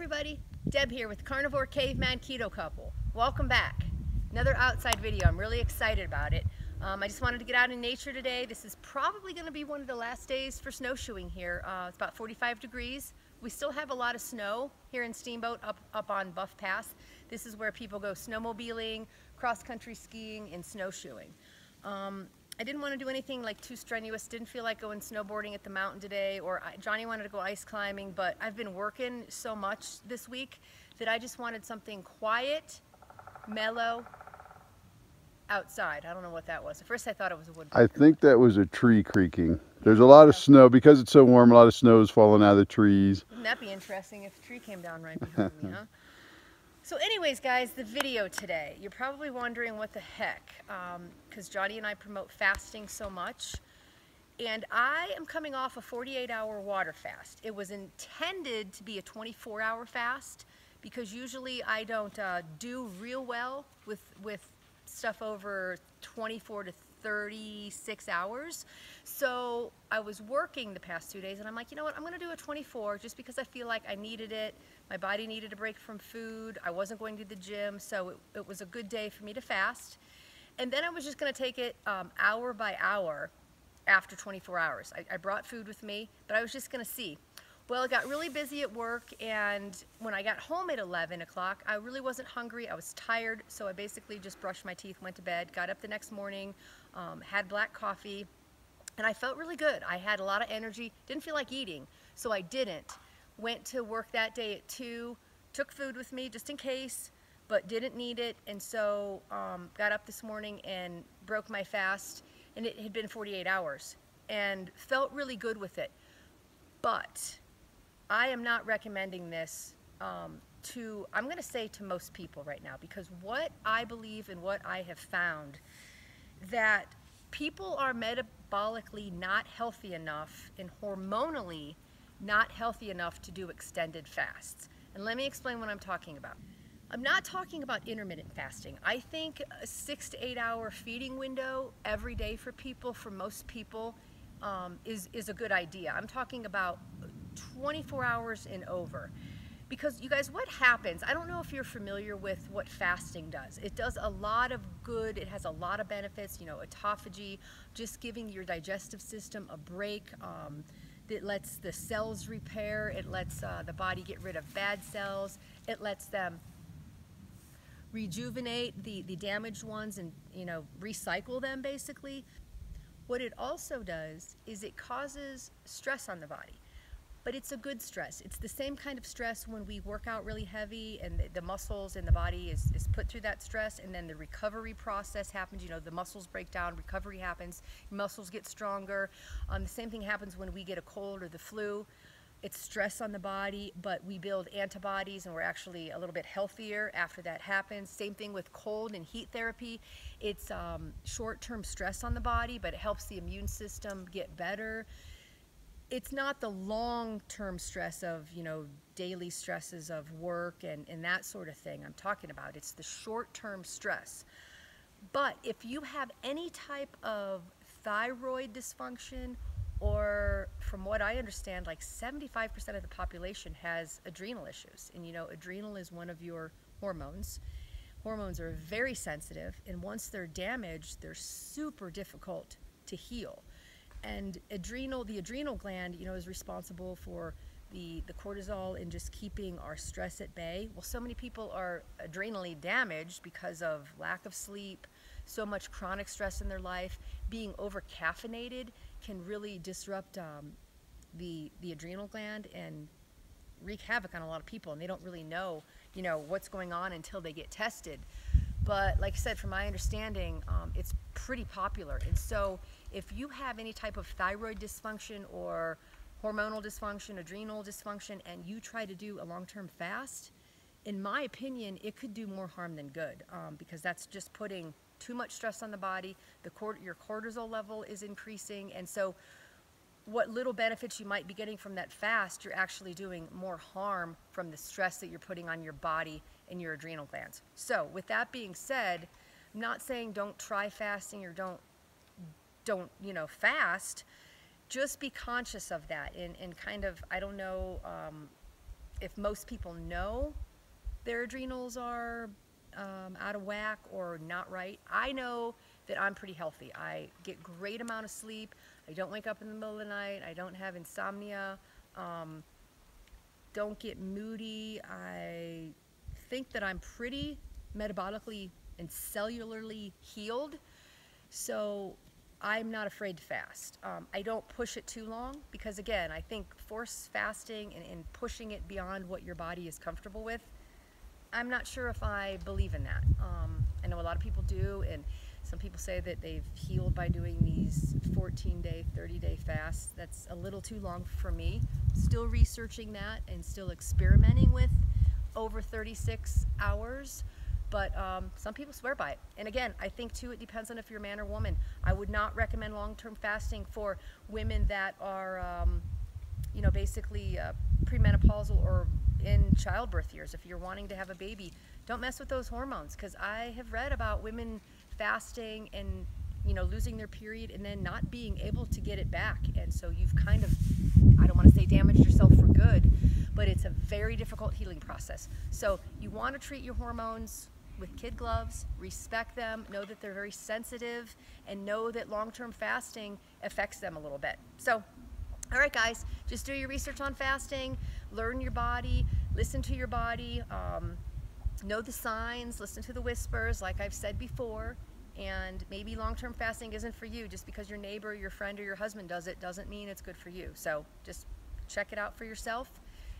everybody, Deb here with Carnivore Caveman Keto Couple. Welcome back. Another outside video. I'm really excited about it. I just wanted to get out in nature today. This is probably going to be one of the last days for snowshoeing here. It's about 45 degrees. We still have a lot of snow here in Steamboat up on Buff Pass. This is where people go snowmobiling, cross-country skiing, and snowshoeing. I didn't want to do anything like too strenuous. Didn't feel like going snowboarding at the mountain today, or Johnny wanted to go ice climbing, but I've been working so much this week that I just wanted something quiet, mellow, outside. I don't know what that was. At first I thought it was a woodpecker. I think that was a tree creaking. There's a lot of snow. Because it's so warm, a lot of snow is falling out of the trees. Wouldn't that be interesting if a tree came down right behind me, huh? So anyways, guys, the video today, you're probably wondering what the heck, because Johnny and I promote fasting so much, and I am coming off a 48-hour water fast. It was intended to be a 24-hour fast, because usually I don't do real well with stuff over 24 to 36 hours. So I was working the past 2 days, and I'm like, you know what, I'm going to do a 24 just because I feel like I needed it. My body needed a break from food. I wasn't going to the gym, so it was a good day for me to fast. And then I was just going to take it hour by hour after 24 hours. I brought food with me, but I was just going to see. Well, I got really busy at work, and when I got home at 11 o'clock, I really wasn't hungry. I was tired, so I basically just brushed my teeth, went to bed, got up the next morning, had black coffee, and I felt really good. I had a lot of energy, didn't feel like eating, so I didn't. Went to work that day at 2, took food with me just in case, but didn't need it, and so got up this morning and broke my fast, and it had been 48 hours, and felt really good with it. But I am not recommending this I'm going to say to most people right now, because what I believe and what I have found, that people are metabolically not healthy enough and hormonally not healthy enough to do extended fasts. And let me explain what I'm talking about. I'm not talking about intermittent fasting. I think a 6 to 8 hour feeding window every day for people, for most people, is a good idea. I'm talking about 24 hours and over. Because you guys, what happens, I don't know if you're familiar with what fasting does. It does a lot of good. It has a lot of benefits, you know, autophagy, just giving your digestive system a break. It lets the cells repair. It lets the body get rid of bad cells. It lets them rejuvenate the damaged ones and, you know, recycle them basically. What it also does is it causes stress on the body. But it's a good stress. It's the same kind of stress when we work out really heavy and the muscles in the body is put through that stress, and then the recovery process happens. You know, the muscles break down, recovery happens, muscles get stronger. The same thing happens when we get a cold or the flu. It's stress on the body, but we build antibodies and we're actually a little bit healthier after that happens. Same thing with cold and heat therapy. It's short-term stress on the body, but it helps the immune system get better. It's not the long-term stress of, you know, daily stresses of work and that sort of thing I'm talking about. It's the short-term stress. But if you have any type of thyroid dysfunction, or from what I understand, like 75% of the population has adrenal issues. And you know, adrenal is one of your hormones. Hormones are very sensitive, and once they're damaged, they're super difficult to heal. And the adrenal gland, you know, is responsible for the cortisol and just keeping our stress at bay. Well, so many people are adrenally damaged because of lack of sleep, so much chronic stress in their life. Being over-caffeinated can really disrupt the adrenal gland and wreak havoc on a lot of people, and they don't really know, you know, what's going on until they get tested. But like I said, from my understanding, it's pretty popular. And so if you have any type of thyroid dysfunction or hormonal dysfunction, adrenal dysfunction, and you try to do a long-term fast, in my opinion, it could do more harm than good, because that's just putting too much stress on the body. Your cortisol level is increasing, and so what little benefits you might be getting from that fast, you're actually doing more harm from the stress that you're putting on your body and your adrenal glands. So with that being said, I'm not saying don't try fasting or don't you know, fast. Just be conscious of that and kind of, I don't know, if most people know their adrenals are out of whack or not right. I know that I'm pretty healthy. I get great amount of sleep. I don't wake up in the middle of the night. I don't have insomnia. Don't get moody. I think that I'm pretty metabolically and cellularly healed. So I'm not afraid to fast. I don't push it too long because, again, I think force fasting and pushing it beyond what your body is comfortable with, I'm not sure if I believe in that. I know a lot of people do, and some people say that they've healed by doing these 14-day, 30-day fasts. That's a little too long for me. Still researching that and still experimenting with over 36 hours. But some people swear by it. And again, I think too, it depends on if you're a man or woman. I would not recommend long-term fasting for women that are, you know, basically premenopausal or in childbirth years. If you're wanting to have a baby, don't mess with those hormones, because I have read about women fasting and, you know, losing their period and then not being able to get it back. And so you've kind of, I don't want to say damaged yourself for good, but it's a very difficult healing process. So you want to treat your hormones with kid gloves, respect them, know that they're very sensitive, and know that long-term fasting affects them a little bit. So, all right, guys, just do your research on fasting, learn your body, listen to your body, know the signs, listen to the whispers, like I've said before, and maybe long-term fasting isn't for you. Just because your neighbor, your friend, or your husband does it doesn't mean it's good for you. So just check it out for yourself.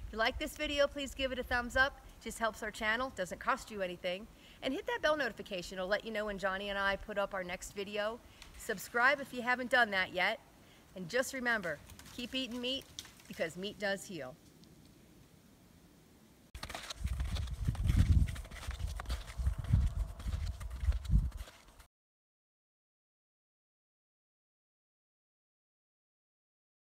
If you like this video, please give it a thumbs up. It just helps our channel, doesn't cost you anything. And hit that bell notification. It'll let you know when Johnny and I put up our next video. Subscribe if you haven't done that yet. And just remember, keep eating meat, because meat does heal.